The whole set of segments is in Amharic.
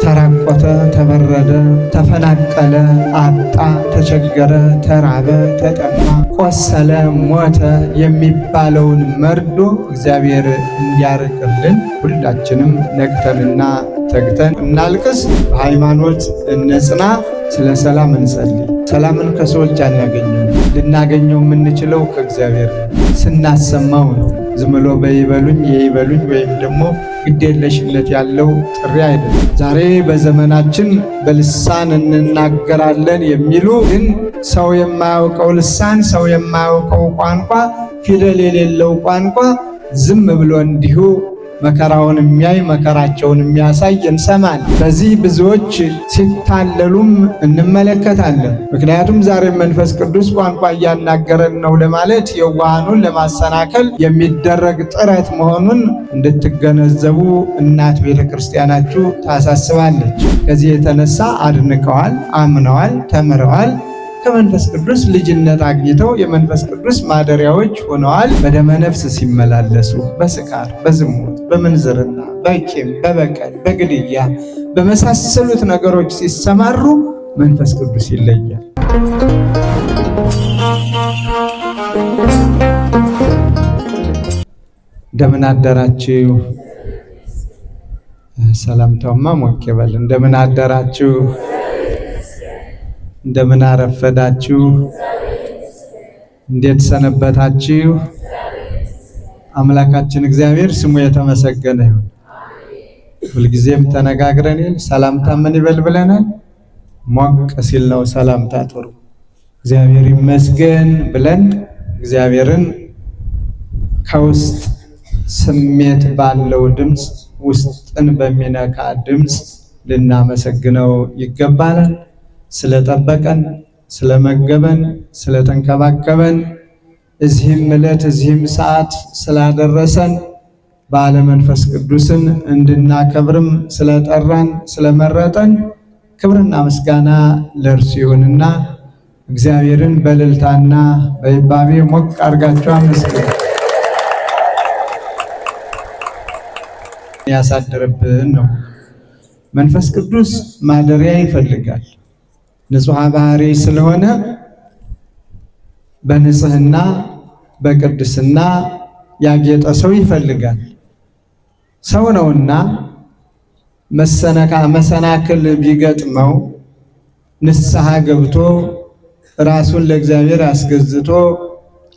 ተራቆተ፣ ተበረደ፣ ተፈናቀለ፣ አጣ፣ ተቸገረ፣ ተራበ፣ ተጠማ፣ ቆሰለ፣ ሞተ የሚባለውን መርዶ እግዚአብሔር እንዲያርቅልን ሁላችንም ነቅተንና ተግተን እናልቅስ። በሃይማኖት እንጽና። ስለ ሰላም እንጸልይ። ሰላምን ከሰዎች አናገኘው። ልናገኘው የምንችለው ከእግዚአብሔር ስናሰማው ነው። ዝም ብሎ በይበሉኝ የይበሉኝ ወይም ደግሞ ግዴለሽነት ያለው ጥሪ አይደለም። ዛሬ በዘመናችን በልሳን እንናገራለን የሚሉ ግን ሰው የማያውቀው ልሳን፣ ሰው የማያውቀው ቋንቋ፣ ፊደል የሌለው ቋንቋ ዝም ብሎ እንዲሁ መከራውን የሚያይ መከራቸውን የሚያሳይ እንሰማለን። በዚህ ብዙዎች ሲታለሉም እንመለከታለን። ምክንያቱም ዛሬ መንፈስ ቅዱስ ቋንቋ እያናገረን ነው ለማለት የዋሃኑን ለማሰናከል የሚደረግ ጥረት መሆኑን እንድትገነዘቡ እናት ቤተ ክርስቲያናችሁ ታሳስባለች። ከዚህ የተነሳ አድንቀዋል፣ አምነዋል፣ ተምረዋል። ከመንፈስ ቅዱስ ልጅነት አግኝተው የመንፈስ ቅዱስ ማደሪያዎች ሆነዋል። በደመ ነፍስ ሲመላለሱ በስካር፣ በዝሙት፣ በምንዝርና፣ በቂም፣ በበቀል፣ በግድያ በመሳሰሉት ነገሮች ሲሰማሩ መንፈስ ቅዱስ ይለያል። እንደምን አደራችሁ? ሰላምታውማ ሞቅ ይበል። እንደምን አደራችሁ? እንደምን አረፈዳችሁ? እንዴት ሰነበታችሁ? አምላካችን እግዚአብሔር ስሙ የተመሰገነ ይሁን። ሁልጊዜም ተነጋግረን ሰላምታ ምን ይበል ብለናል? ሞቅ ሲል ነው ሰላምታ ጥሩ። እግዚአብሔር ይመስገን ብለን እግዚአብሔርን ከውስጥ ስሜት ባለው ድምፅ፣ ውስጥን በሚነካ ድምፅ ልናመሰግነው ይገባናል። ስለጠበቀን፣ ስለመገበን፣ ስለተንከባከበን እዚህም ዕለት እዚህም ሰዓት ስላደረሰን በዓለ መንፈስ ቅዱስን እንድናከብርም ስለጠራን ስለመረጠን ክብርና ምስጋና ለእርሱ ይሁንና እግዚአብሔርን በእልልታና በይባቤ ሞቅ አድርጋችሁ አመስግኑ። ያሳድርብን ነው። መንፈስ ቅዱስ ማደሪያ ይፈልጋል። ንጹሐ ባህሪ ስለሆነ በንጽህና በቅድስና ያጌጠ ሰው ይፈልጋል። ሰው ነውና መሰናክል ቢገጥመው ንስሐ ገብቶ ራሱን ለእግዚአብሔር አስገዝቶ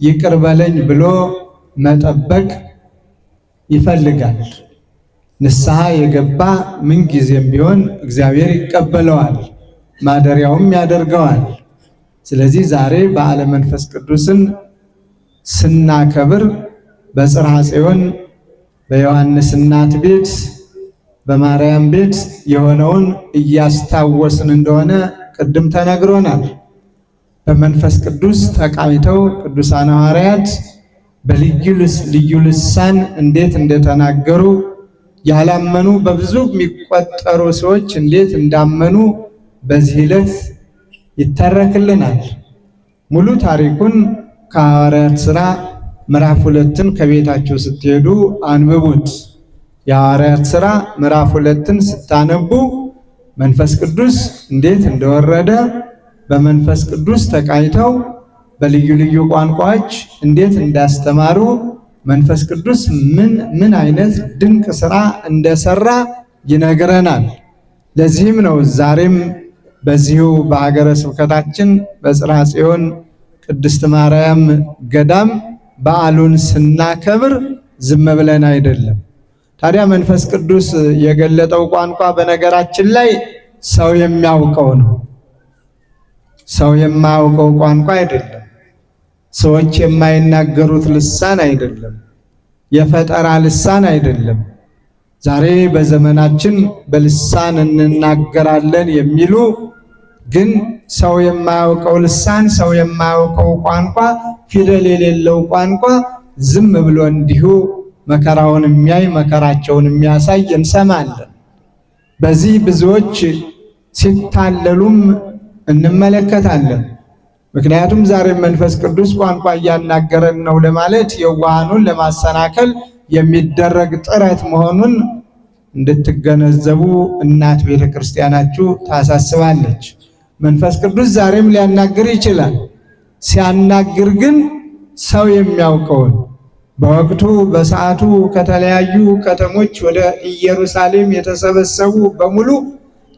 ይቅር በለኝ ብሎ መጠበቅ ይፈልጋል። ንስሐ የገባ ምንጊዜም ቢሆን እግዚአብሔር ይቀበለዋል፣ ማደሪያውም ያደርገዋል። ስለዚህ ዛሬ በዓለ መንፈስ ቅዱስን ስናከብር በጽርሐ ጽዮን በዮሐንስ እናት ቤት በማርያም ቤት የሆነውን እያስታወስን እንደሆነ ቅድም ተነግሮናል። በመንፈስ ቅዱስ ተቃኝተው ቅዱሳን ሐዋርያት በልዩ ልሳን እንዴት እንደተናገሩ ያላመኑ በብዙ የሚቆጠሩ ሰዎች እንዴት እንዳመኑ በዚህ ዕለት ይተረክልናል። ሙሉ ታሪኩን ከሐዋርያት ሥራ ምዕራፍ 2ን ከቤታችሁ ስትሄዱ አንብቡት። የሐዋርያት ሥራ ምዕራፍ 2ን ስታነቡ መንፈስ ቅዱስ እንዴት እንደወረደ በመንፈስ ቅዱስ ተቃኝተው በልዩ ልዩ ቋንቋዎች እንዴት እንዳስተማሩ መንፈስ ቅዱስ ምን አይነት ድንቅ ሥራ እንደሰራ ይነግረናል። ለዚህም ነው ዛሬም በዚሁ በሀገረ ስብከታችን በጽርሐ ጽዮን ቅድስት ማርያም ገዳም በዓሉን ስናከብር ዝም ብለን አይደለም። ታዲያ መንፈስ ቅዱስ የገለጠው ቋንቋ በነገራችን ላይ ሰው የሚያውቀው ነው። ሰው የማያውቀው ቋንቋ አይደለም። ሰዎች የማይናገሩት ልሳን አይደለም። የፈጠራ ልሳን አይደለም። ዛሬ በዘመናችን በልሳን እንናገራለን የሚሉ ግን ሰው የማያውቀው ልሳን፣ ሰው የማያውቀው ቋንቋ፣ ፊደል የሌለው ቋንቋ ዝም ብሎ እንዲሁ መከራውን የሚያይ መከራቸውን የሚያሳይ እንሰማለን። በዚህ ብዙዎች ሲታለሉም እንመለከታለን። ምክንያቱም ዛሬ መንፈስ ቅዱስ ቋንቋ እያናገረን ነው ለማለት የዋሃኑን ለማሰናከል የሚደረግ ጥረት መሆኑን እንድትገነዘቡ እናት ቤተክርስቲያናችሁ ታሳስባለች። መንፈስ ቅዱስ ዛሬም ሊያናግር ይችላል። ሲያናግር ግን ሰው የሚያውቀውን በወቅቱ በሰዓቱ ከተለያዩ ከተሞች ወደ ኢየሩሳሌም የተሰበሰቡ በሙሉ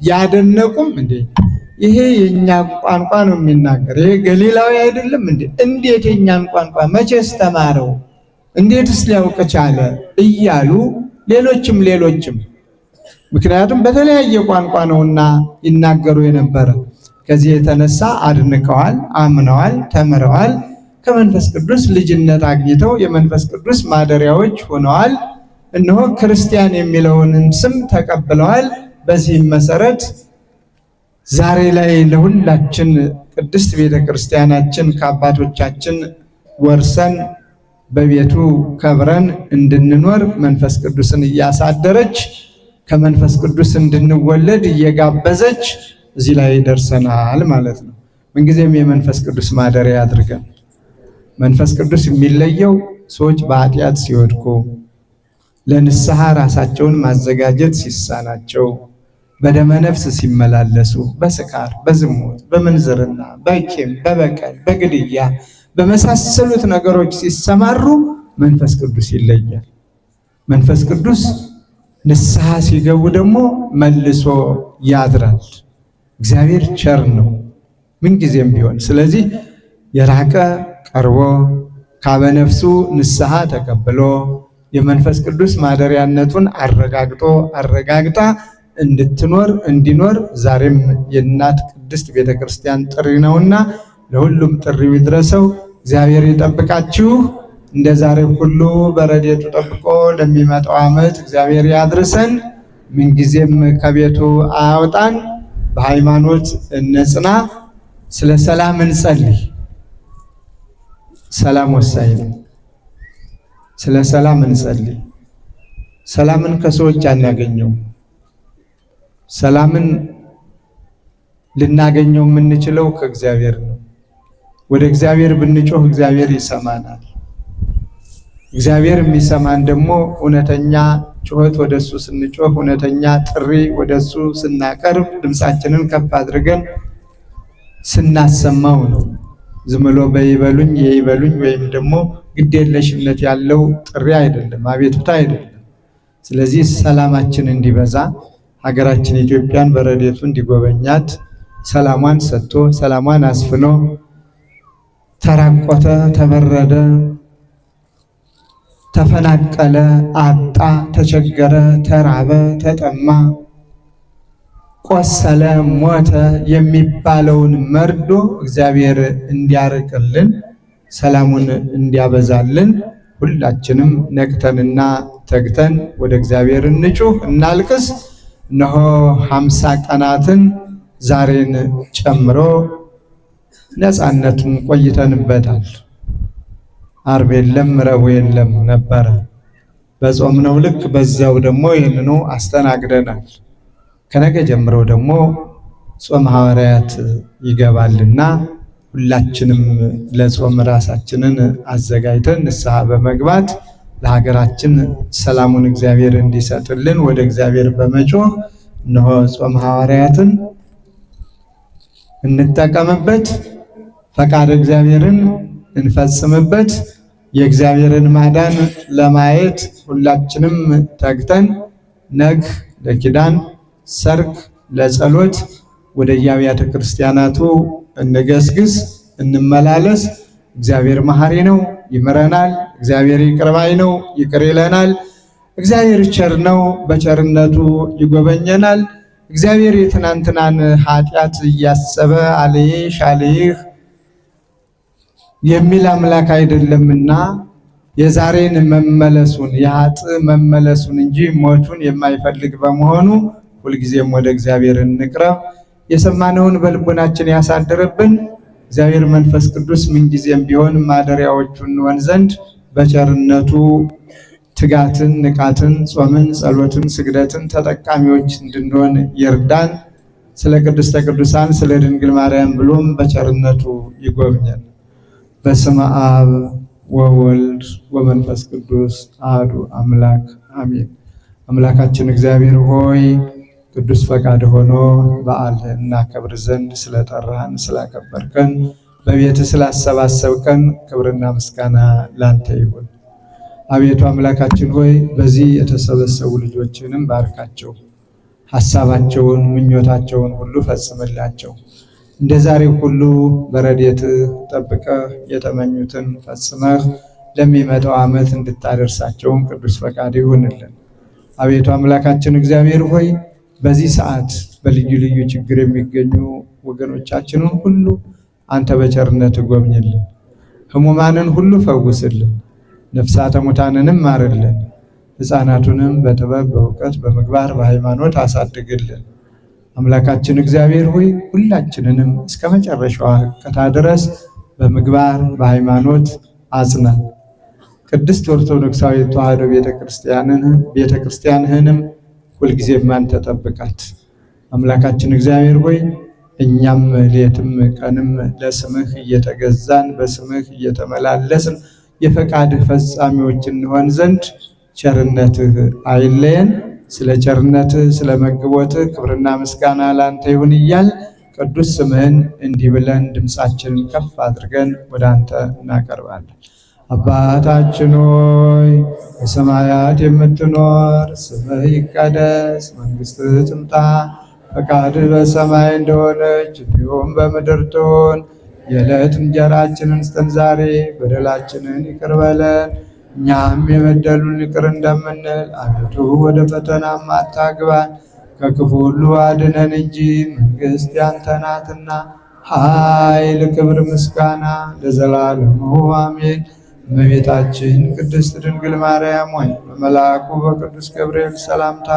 ያደነቁም እንዴ ይሄ የኛ ቋንቋ ነው የሚናገር፣ ይሄ ገሊላዊ አይደለም እንዴ? እንዴት የኛን ቋንቋ መቼስ ተማረው? እንዴትስ ሊያውቅ ቻለ? እያሉ ሌሎችም ምክንያቱም በተለያየ ቋንቋ ነውና ይናገሩ የነበረ። ከዚህ የተነሳ አድንቀዋል፣ አምነዋል፣ ተምረዋል። ከመንፈስ ቅዱስ ልጅነት አግኝተው የመንፈስ ቅዱስ ማደሪያዎች ሆነዋል። እነሆ ክርስቲያን የሚለውንም ስም ተቀብለዋል። በዚህም መሰረት ዛሬ ላይ ለሁላችን ቅድስት ቤተ ክርስቲያናችን ከአባቶቻችን ወርሰን በቤቱ ከብረን እንድንኖር መንፈስ ቅዱስን እያሳደረች ከመንፈስ ቅዱስ እንድንወለድ እየጋበዘች እዚህ ላይ ደርሰናል ማለት ነው። ምንጊዜም የመንፈስ ቅዱስ ማደሪያ አድርገን። መንፈስ ቅዱስ የሚለየው ሰዎች በኃጢአት ሲወድቁ፣ ለንስሐ ራሳቸውን ማዘጋጀት ሲሳናቸው፣ በደመ ነፍስ ሲመላለሱ፣ በስካር፣ በዝሙት፣ በምንዝርና፣ በቂም፣ በበቀል፣ በግድያ በመሳሰሉት ነገሮች ሲሰማሩ መንፈስ ቅዱስ ይለያል። መንፈስ ቅዱስ ንስሐ ሲገቡ ደግሞ መልሶ ያድራል። እግዚአብሔር ቸር ነው ምንጊዜም ቢሆን። ስለዚህ የራቀ ቀርቦ ካበነፍሱ ንስሐ ተቀብሎ የመንፈስ ቅዱስ ማደሪያነቱን አረጋግጣ እንዲኖር ዛሬም የእናት ቅድስት ቤተክርስቲያን ጥሪ ነውና ለሁሉም ጥሪው ይድረሰው። እግዚአብሔር ይጠብቃችሁ። እንደ ዛሬ ሁሉ በረድኤቱ ጠብቆ ለሚመጣው ዓመት እግዚአብሔር ያድርሰን። ምንጊዜም ከቤቱ አያውጣን። በሃይማኖት እንጽና። ስለ ሰላም እንጸልይ። ሰላም ወሳኝ ነው። ስለ ሰላም እንጸልይ። ሰላምን ከሰዎች አናገኘው። ሰላምን ልናገኘው የምንችለው ከእግዚአብሔር ነው። ወደ እግዚአብሔር ብንጮህ እግዚአብሔር ይሰማናል። እግዚአብሔር የሚሰማን ደግሞ እውነተኛ ጩኸት ወደሱ ስንጮህ፣ እውነተኛ ጥሪ ወደሱ ስናቀርብ፣ ድምፃችንን ከፍ አድርገን ስናሰማው ነው። ዝም ብሎ በይበሉኝ የይበሉኝ ወይም ደግሞ ግዴለሽነት ያለው ጥሪ አይደለም፣ አቤቱታ አይደለም። ስለዚህ ሰላማችን እንዲበዛ ሀገራችን ኢትዮጵያን በረድኤቱ እንዲጎበኛት ሰላሟን ሰጥቶ ሰላሟን አስፍኖ ተራቆተ፣ ተበረደ፣ ተፈናቀለ፣ አጣ፣ ተቸገረ፣ ተራበ፣ ተጠማ፣ ቆሰለ፣ ሞተ የሚባለውን መርዶ እግዚአብሔር እንዲያርቅልን ሰላሙን እንዲያበዛልን ሁላችንም ነቅተንና ተግተን ወደ እግዚአብሔር እንጩህ፣ እናልቅስ። እነሆ 50 ቀናትን ዛሬን ጨምሮ ነፃነቱን ቆይተንበታል። ዓርብ የለም ረቡዕ የለም ነበረ። በጾምነው ልክ በዛው ደግሞ ይህንኑ አስተናግደናል። ከነገ ጀምሮ ደግሞ ጾም ሐዋርያት ይገባልና ሁላችንም ለጾም ራሳችንን አዘጋጅተን ንስሐ በመግባት ለሀገራችን ሰላሙን እግዚአብሔር እንዲሰጥልን ወደ እግዚአብሔር በመጮህ እነሆ ጾም ሐዋርያትን እንጠቀምበት፣ ፈቃድ እግዚአብሔርን እንፈጽምበት። የእግዚአብሔርን ማዳን ለማየት ሁላችንም ተግተን ነግ ለኪዳን ሰርክ ለጸሎት ወደ የአብያተ ክርስቲያናቱ እንገስግስ፣ እንመላለስ። እግዚአብሔር መሐሪ ነው፣ ይምረናል። እግዚአብሔር ይቅር ባይ ነው፣ ይቅር ይለናል። እግዚአብሔር ቸር ነው፣ በቸርነቱ ይጎበኘናል። እግዚአብሔር የትናንትናን ኃጢአት እያሰበ አልይሽ አልይህ የሚል አምላክ አይደለምና የዛሬን መመለሱን የኃጥእ መመለሱን እንጂ ሞቱን የማይፈልግ በመሆኑ ሁልጊዜም ወደ እግዚአብሔር እንቅረብ። የሰማነውን በልቦናችን ያሳድርብን። እግዚአብሔር መንፈስ ቅዱስ ምንጊዜም ቢሆን ማደሪያዎቹ እንሆን ዘንድ በቸርነቱ ትጋትን፣ ንቃትን፣ ጾምን፣ ጸሎትን፣ ስግደትን ተጠቃሚዎች እንድንሆን ይርዳን። ስለ ቅድስተ ቅዱሳን ስለ ድንግል ማርያም ብሎም በቸርነቱ ይጎብኘን። በስመ አብ ወወልድ ወመንፈስ ቅዱስ አሐዱ አምላክ አሜን። አምላካችን እግዚአብሔር ሆይ ቅዱስ ፈቃድ ሆኖ በዓልህን እናከብር ዘንድ ስለጠራህን ስላከበርከን በቤትህ ስላሰባሰብከን ክብርና ምስጋና ላንተ ይሁን። አቤቱ አምላካችን ሆይ በዚህ የተሰበሰቡ ልጆችንም ባርካቸው፣ ሐሳባቸውን ምኞታቸውን ሁሉ ፈጽምላቸው። እንደ ዛሬው ሁሉ በረድኤትህ ጠብቀህ የተመኙትን ፈጽመህ ለሚመጣው ዓመት እንድታደርሳቸውም ቅዱስ ፈቃድ ይሁንልን። አቤቱ አምላካችን እግዚአብሔር ሆይ በዚህ ሰዓት በልዩ ልዩ ችግር የሚገኙ ወገኖቻችንን ሁሉ አንተ በቸርነት ጎብኝልን፣ ሕሙማንን ሁሉ ፈውስልን፣ ነፍሳተ ሙታንንም ማርልን፣ ሕፃናቱንም በጥበብ በእውቀት በምግባር በሃይማኖት አሳድግልን። አምላካችን እግዚአብሔር ሆይ ሁላችንንም እስከ መጨረሻዋ ሕቅታ ድረስ በምግባር በሃይማኖት አጽናን። ቅድስት ኦርቶዶክሳዊት ተዋሕዶ ቤተክርስቲያንህንም ሁልጊዜም አንተ ጠብቃት። አምላካችን እግዚአብሔር ሆይ እኛም ሌትም ቀንም ለስምህ እየተገዛን በስምህ እየተመላለስን የፈቃድህ ፈጻሚዎች እንሆን ዘንድ ቸርነትህ አይለየን። ስለ ቸርነትህ ስለ መግቦትህ ክብርና ምስጋና ላንተ ይሁን እያል ቅዱስ ስምህን እንዲህ ብለን ድምፃችንን ከፍ አድርገን ወደ አንተ እናቀርባለን። አባታችን ሆይ በሰማያት የምትኖር፣ ስምህ ይቀደስ፣ መንግሥትህ ትምጣ፣ ፈቃድህ በሰማይ እንደሆነች እንዲሁም በምድር ትሁን። የዕለት እንጀራችንን ስጠን ዛሬ፣ በደላችንን ይቅር በለን እኛም የበደሉን ይቅር እንደምንል፣ አቤቱ ወደ ፈተናም አታግባን ከክፉ ሁሉ አድነን እንጂ መንግሥት ያንተ ናትና፣ ኃይል፣ ክብር፣ ምስጋና ለዘላለሙ አሜን። እመቤታችን ቅድስት ድንግል ማርያም ሆይ በመልአኩ በቅዱስ ገብርኤል ሰላምታ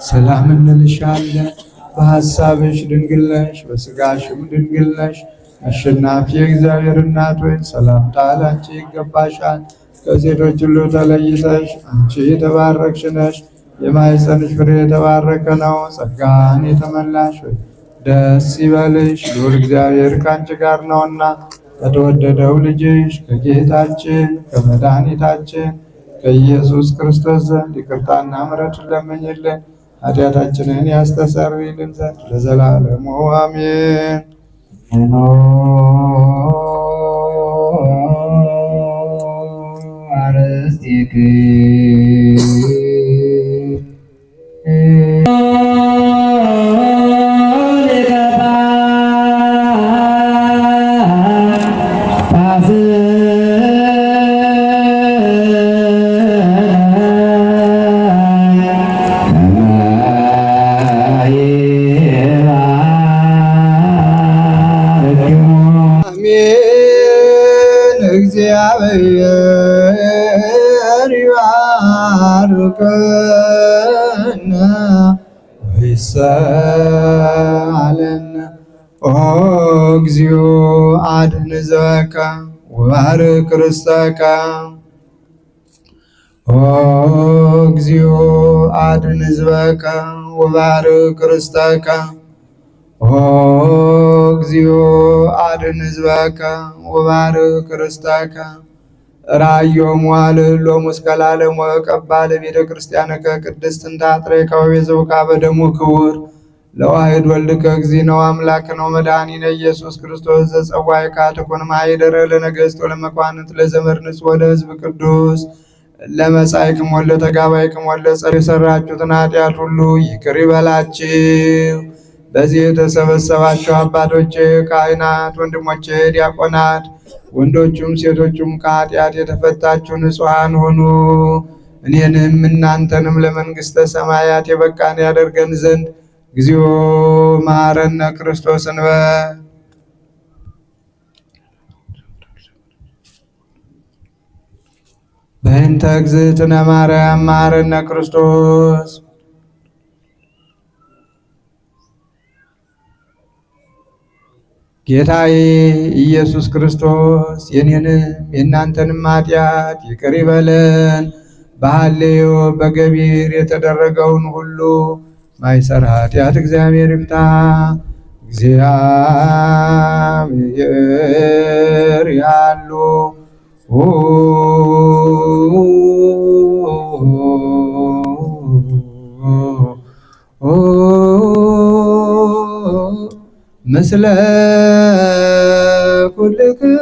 ሰላም እንልሻለን። በሐሳብሽ ድንግል ነሽ፣ በሥጋሽም ድንግል ነሽ። አሸናፊ የእግዚአብሔር እናት ሆይ ሰላምታ ላንቺ ይገባሻል። ከሴቶች ሁሉ ተለይተሽ አንቺ የተባረክሽ ነሽ፣ የማኅፀንሽ ፍሬ የተባረከ ነው። ጸጋን የተመላሽ ሆይ ደስ ይበልሽ፣ ልዑል እግዚአብሔር ከአንቺ ጋር ነውና ከተወደደው ልጅሽ ከጌታችን ከመድኃኒታችን ከኢየሱስ ክርስቶስ ዘንድ ይቅርታና ምሕረትን ለምኝልን ኃጢአታችንን ያስተሰርይልን ዘንድ ለዘላለሙ አሜን። እግዚአብሔር ይባርከነ ወይሳለነ ኦ እግዚኦ አድኅን ሕዝበከ ወባርክ ርስተከ ኦ እግዚኦ አድኅን ሕዝበከ ወባርክ ርስተከ ኦ እግዚኦ አድኅን ሕዝበከ ወባርክ ርስተከ ራእዮሙ አልህሎሙ እስከ ለዓለሙ ወቀባ ለቤተ ክርስቲያንከ ቅድስት እንተ አጥረይከ ወቤዘውከ በደሙ ክቡር ለዋሕድ ወልድከ እግዚእነ ወአምላክነ ወመድኃኒነ ኢየሱስ ክርስቶስ ዘጸዋዕከ ትኩን ማኅደረ ለነገሥት ወለመኳንንት ለዘመርንጽ ወለሕዝብ ቅዱስ ለመጻእክሙ ወለተጋባይክሙ ወለጸር የሠራችሁትን ኃጢአት ሁሉ ይቅር ይበላችሁ። በዚህ የተሰበሰባችሁ አባቶቼ፣ ካህናት፣ ወንድሞቼ ዲያቆናት፣ ወንዶቹም ሴቶቹም ከኃጢአት የተፈታችሁ ንጹሐን ሁኑ። እኔንም እናንተንም ለመንግሥተ ሰማያት የበቃን ያደርገን ዘንድ እግዚኦ መሐረነ ክርስቶስ እንበል። በእንተ እግዝእትነ ማርያም መሐረነ ክርስቶስ። ጌታዬ ኢየሱስ ክርስቶስ የኔንም የእናንተንም ኃጢአት ይቅር ይበለን። በሐሌዮ በገቢር የተደረገውን ሁሉ ማይሰራ ኃጢአት እግዚአብሔር ይፍታ። እግዚአብሔር ያሉ ምስለ ኩልክሙ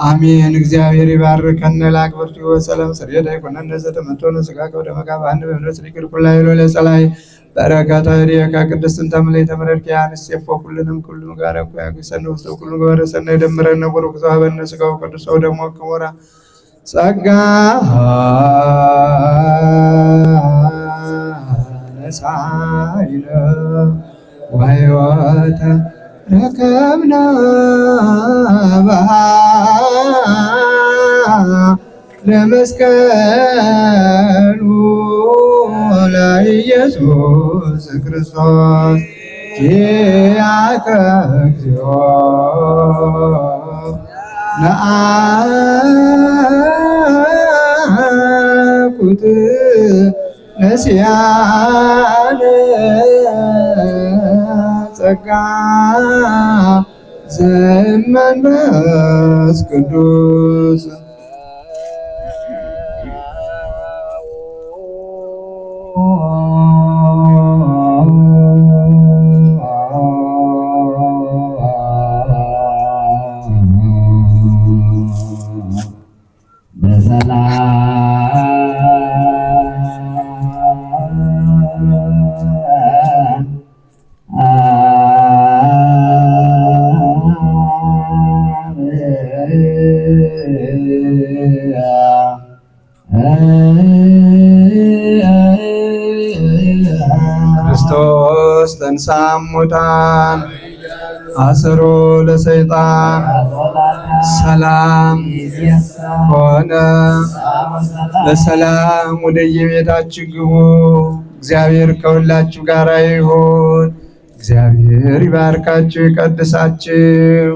አሜን። እግዚአብሔር ይባርከን። ለአክብርቱ ወሰላም ስርየት አይኮነን ዘተመቶነ ስጋ ከወደ መቃብ አንድ በእምነት ሊቅር ኩላይ ሎለ ጸላይ በረከታ ሪያካ ቅድስትን ተምላይ ተመረርኪ አንስ የፎ ሁሉንም ሁሉ ጋር እኮ ያግሰን ውስጥ ሁሉ ጋር ሰና ይደምረን ወሩክ ዛበነ ስጋው ቅዱስ ሰው ደግሞ ከወራ ጸጋ ነሳይለ ወይወተ ረከብና ለመስቀሉ ለኢየሱስ ክርስቶስ ኪያከ እግዚኦ ነአኩት ነሲያነ ጸጋ ዘመንፈስ ቅዱስ ክርስቶስ ተንሥአ እሙታን አሰሮ ለሰይጣን ሰላም ሆነ። በሰላም ወደ የቤታችሁ ግቡ። እግዚአብሔር ከሁላችሁ ጋር ይሁን። እግዚአብሔር ይባርካችሁ ይቀድሳችሁ።